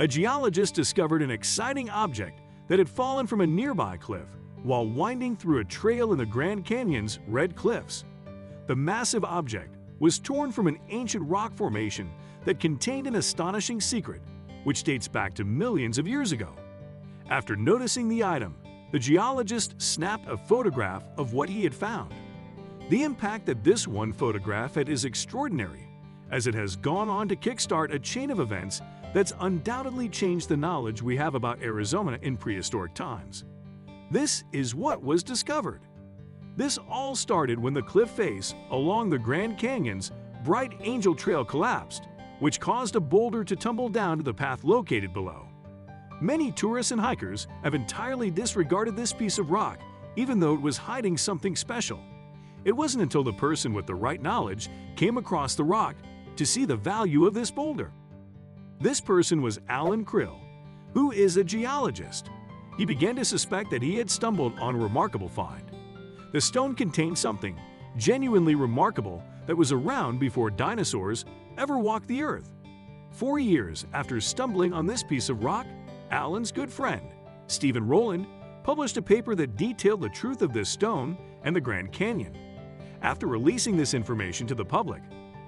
a geologist discovered an exciting object that had fallen from a nearby cliff while winding through a trail in the Grand Canyon's Red Cliffs. The massive object was torn from an ancient rock formation that contained an astonishing secret, which dates back to millions of years ago. After noticing the item, the geologist snapped a photograph of what he had found. The impact that this one photograph had is extraordinary, as it has gone on to kickstart a chain of events that's undoubtedly changed the knowledge we have about Arizona in prehistoric times. This is what was discovered. This all started when the cliff face along the Grand Canyon's Bright Angel Trail collapsed, which caused a boulder to tumble down to the path located below. Many tourists and hikers have entirely disregarded this piece of rock, even though it was hiding something special. It wasn't until the person with the right knowledge came across the rock to see the value of this boulder. This person was Alan Krill, who is a geologist. He began to suspect that he had stumbled on a remarkable find. The stone contained something genuinely remarkable that was around before dinosaurs ever walked the earth. 4 years after stumbling on this piece of rock, Alan's good friend, Stephen Rowland, published a paper that detailed the truth of this stone and the Grand Canyon. After releasing this information to the public,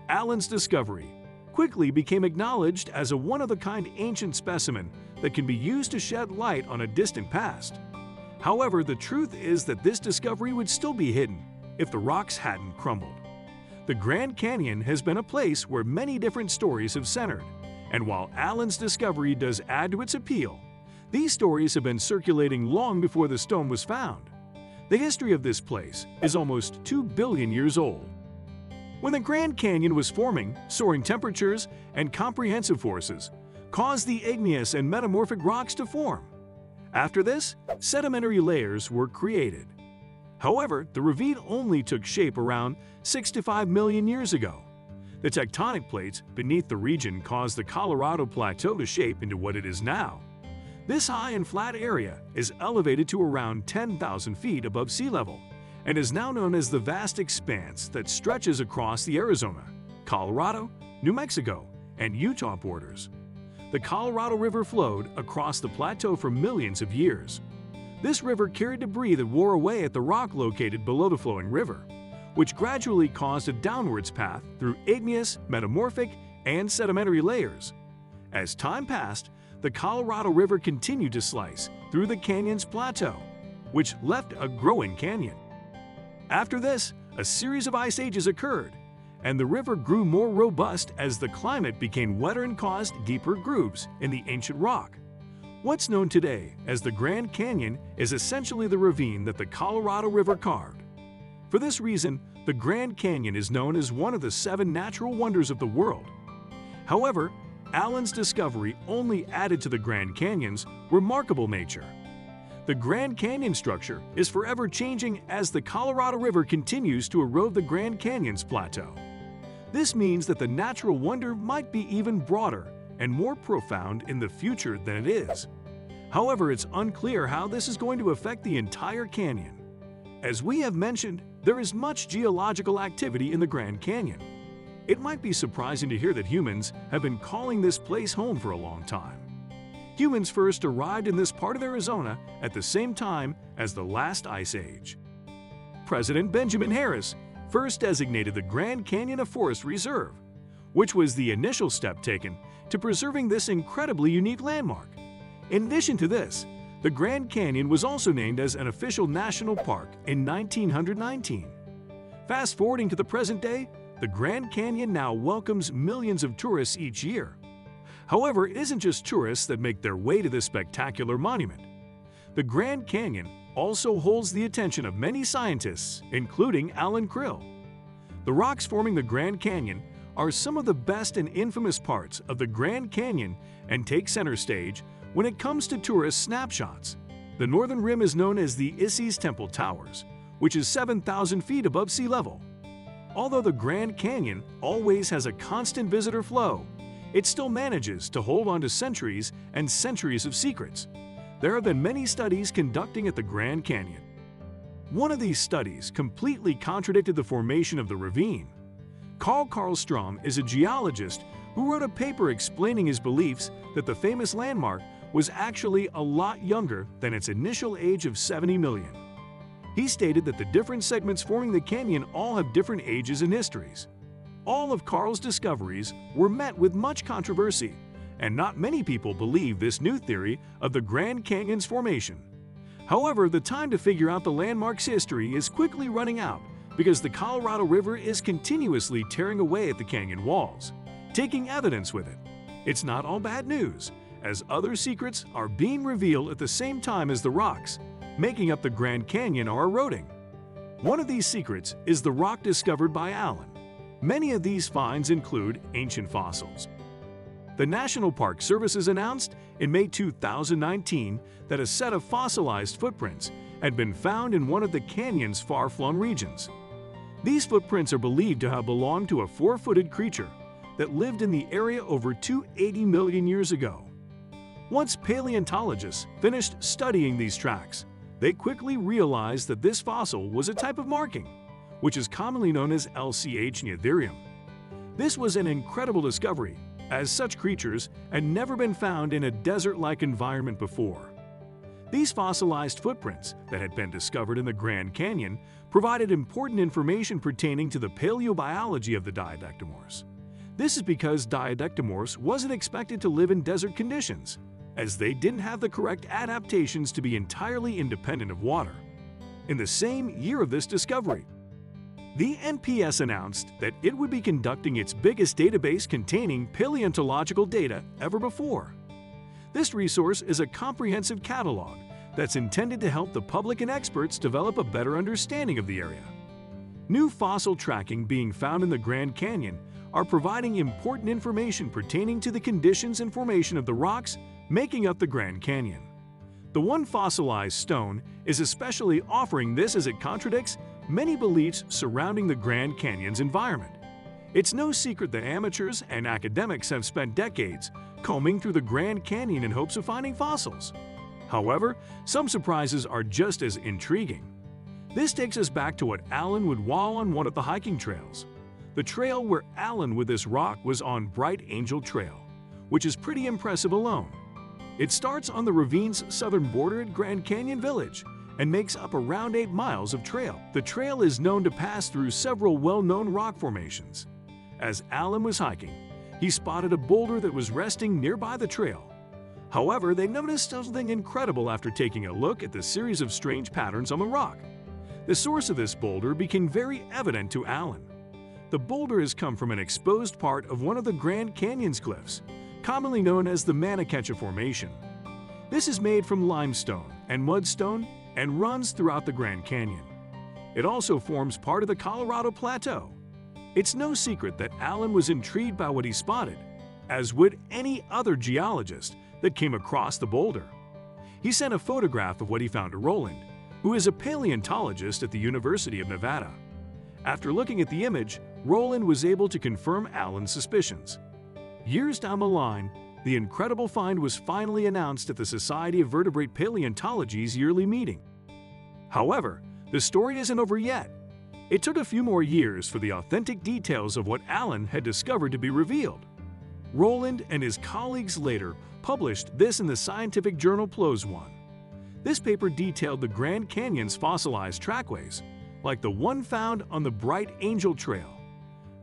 Alan's discovery quickly became acknowledged as a one-of-a-kind ancient specimen that can be used to shed light on a distant past. However, the truth is that this discovery would still be hidden if the rocks hadn't crumbled. The Grand Canyon has been a place where many different stories have centered, and while Alan's discovery does add to its appeal, these stories have been circulating long before the stone was found. The history of this place is almost 2 billion years old. When the Grand Canyon was forming, soaring temperatures and comprehensive forces caused the igneous and metamorphic rocks to form. After this, sedimentary layers were created. However, the ravine only took shape around 6 to 5 million years ago. The tectonic plates beneath the region caused the Colorado Plateau to shape into what it is now. This high and flat area is elevated to around 10,000 feet above sea level and is now known as the vast expanse that stretches across the Arizona, Colorado, New Mexico, and Utah borders. The Colorado River flowed across the plateau for millions of years. This river carried debris that wore away at the rock located below the flowing river, which gradually caused a downwards path through igneous, metamorphic, and sedimentary layers. As time passed, the Colorado River continued to slice through the canyon's plateau, which left a growing canyon. After this, a series of ice ages occurred, and the river grew more robust as the climate became wetter and caused deeper grooves in the ancient rock. What's known today as the Grand Canyon is essentially the ravine that the Colorado River carved. For this reason, the Grand Canyon is known as one of the 7 natural wonders of the world. However, Alan's discovery only added to the Grand Canyon's remarkable nature. The Grand Canyon structure is forever changing as the Colorado River continues to erode the Grand Canyon's plateau. This means that the natural wonder might be even broader and more profound in the future than it is. However, it's unclear how this is going to affect the entire canyon. As we have mentioned, there is much geological activity in the Grand Canyon. It might be surprising to hear that humans have been calling this place home for a long time. Humans first arrived in this part of Arizona at the same time as the last ice age. President Benjamin Harris first designated the Grand Canyon a forest reserve, which was the initial step taken to preserving this incredibly unique landmark. In addition to this, the Grand Canyon was also named as an official national park in 1919. Fast forwarding to the present day, the Grand Canyon now welcomes millions of tourists each year. However, it isn't just tourists that make their way to this spectacular monument. The Grand Canyon also holds the attention of many scientists, including Alan Krill. The rocks forming the Grand Canyon are some of the best and infamous parts of the Grand Canyon and take center stage when it comes to tourist snapshots. The northern rim is known as the Isis Temple Towers, which is 7,000 feet above sea level. Although the Grand Canyon always has a constant visitor flow, it still manages to hold on to centuries and centuries of secrets. There have been many studies conducting at the Grand Canyon. One of these studies completely contradicted the formation of the ravine. Carl Karlstrom is a geologist who wrote a paper explaining his beliefs that the famous landmark was actually a lot younger than its initial age of 70 million. He stated that the different segments forming the canyon all have different ages and histories. All of Carl's discoveries were met with much controversy, and not many people believe this new theory of the Grand Canyon's formation. However, the time to figure out the landmark's history is quickly running out because the Colorado River is continuously tearing away at the canyon walls, taking evidence with it. It's not all bad news, as other secrets are being revealed at the same time as the rocks making up the Grand Canyon are eroding. One of these secrets is the rock discovered by Allen. Many of these finds include ancient fossils. The National Park Service has announced in May 2019 that a set of fossilized footprints had been found in one of the canyon's far-flung regions. These footprints are believed to have belonged to a four-footed creature that lived in the area over 280 million years ago. Once paleontologists finished studying these tracks, they quickly realized that this fossil was a type of marking, which is commonly known as LCH neotherium. This was an incredible discovery, as such creatures had never been found in a desert-like environment before. These fossilized footprints that had been discovered in the Grand Canyon provided important information pertaining to the paleobiology of the diadectomorphs. This is because diadectomorphs wasn't expected to live in desert conditions, as they didn't have the correct adaptations to be entirely independent of water. In the same year of this discovery, the NPS announced that it would be conducting its biggest database containing paleontological data ever before. This resource is a comprehensive catalog that's intended to help the public and experts develop a better understanding of the area. New fossil tracking being found in the Grand Canyon are providing important information pertaining to the conditions and formation of the rocks making up the Grand Canyon. The one fossilized stone is especially offering this as it contradicts many beliefs surrounding the Grand Canyon's environment. It's no secret that amateurs and academics have spent decades combing through the Grand Canyon in hopes of finding fossils. However, some surprises are just as intriguing. This takes us back to what Allen would wall on one of the hiking trails. The trail where Allen with this rock was on Bright Angel Trail, which is pretty impressive alone. It starts on the ravine's southern border at Grand Canyon Village and makes up around 8 miles of trail. The trail is known to pass through several well-known rock formations. As Allen was hiking, he spotted a boulder that was resting nearby the trail. However, they noticed something incredible after taking a look at the series of strange patterns on the rock. The source of this boulder became very evident to Allen. The boulder has come from an exposed part of one of the Grand Canyon's cliffs, commonly known as the Manakecha Formation. This is made from limestone and mudstone and runs throughout the Grand Canyon. It also forms part of the Colorado Plateau. It's no secret that Allen was intrigued by what he spotted, as would any other geologist that came across the boulder. He sent a photograph of what he found to Roland, who is a paleontologist at the University of Nevada. After looking at the image, Roland was able to confirm Allen's suspicions. Years down the line, the incredible find was finally announced at the Society of Vertebrate Paleontology's yearly meeting. However, the story isn't over yet. It took a few more years for the authentic details of what Allen had discovered to be revealed. Roland and his colleagues later published this in the scientific journal PLOS One. This paper detailed the Grand Canyon's fossilized trackways, like the one found on the Bright Angel Trail.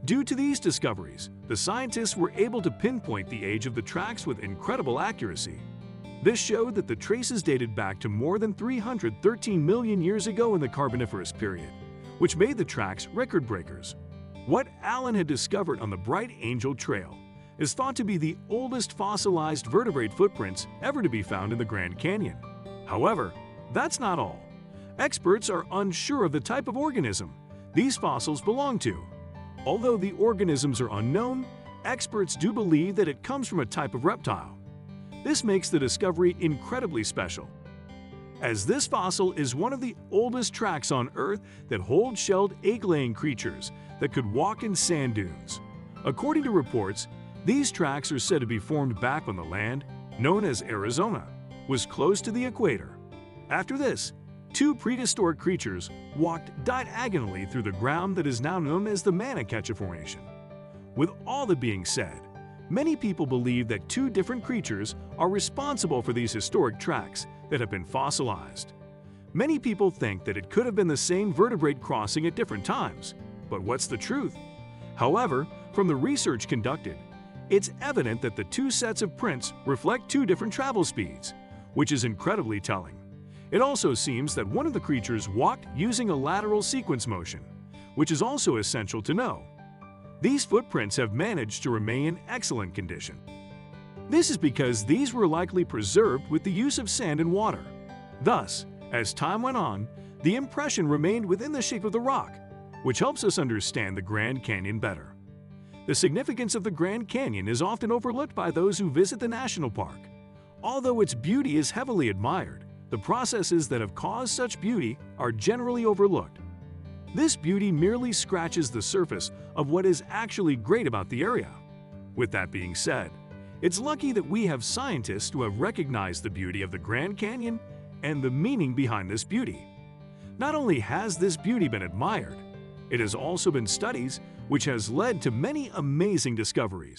Due to these discoveries, the scientists were able to pinpoint the age of the tracks with incredible accuracy. This showed that the traces dated back to more than 313 million years ago in the Carboniferous period, which made the tracks record breakers. What Allen had discovered on the Bright Angel Trail is thought to be the oldest fossilized vertebrate footprints ever to be found in the Grand Canyon. However, that's not all. Experts are unsure of the type of organism these fossils belong to. Although the organisms are unknown, experts do believe that it comes from a type of reptile. This makes the discovery incredibly special, as this fossil is one of the oldest tracks on Earth that hold shelled egg-laying creatures that could walk in sand dunes. According to reports, these tracks are said to be formed back when the land, known as Arizona, was close to the equator. After this, 2 prehistoric creatures walked diagonally through the ground that is now known as the Manakecha Formation. With all that being said, Many people believe that two different creatures are responsible for these historic tracks that have been fossilized. Many people think that it could have been the same vertebrate crossing at different times, but what's the truth? However, from the research conducted, it's evident that the two sets of prints reflect two different travel speeds, which is incredibly telling. It also seems that one of the creatures walked using a lateral sequence motion, which is also essential to know. These footprints have managed to remain in excellent condition. This is because these were likely preserved with the use of sand and water. Thus, as time went on, the impression remained within the shape of the rock, which helps us understand the Grand Canyon better. The significance of the Grand Canyon is often overlooked by those who visit the national park. Although its beauty is heavily admired, the processes that have caused such beauty are generally overlooked. This beauty merely scratches the surface of what is actually great about the area. With that being said, it's lucky that we have scientists who have recognized the beauty of the Grand Canyon and the meaning behind this beauty. Not only has this beauty been admired, it has also been studied, which has led to many amazing discoveries.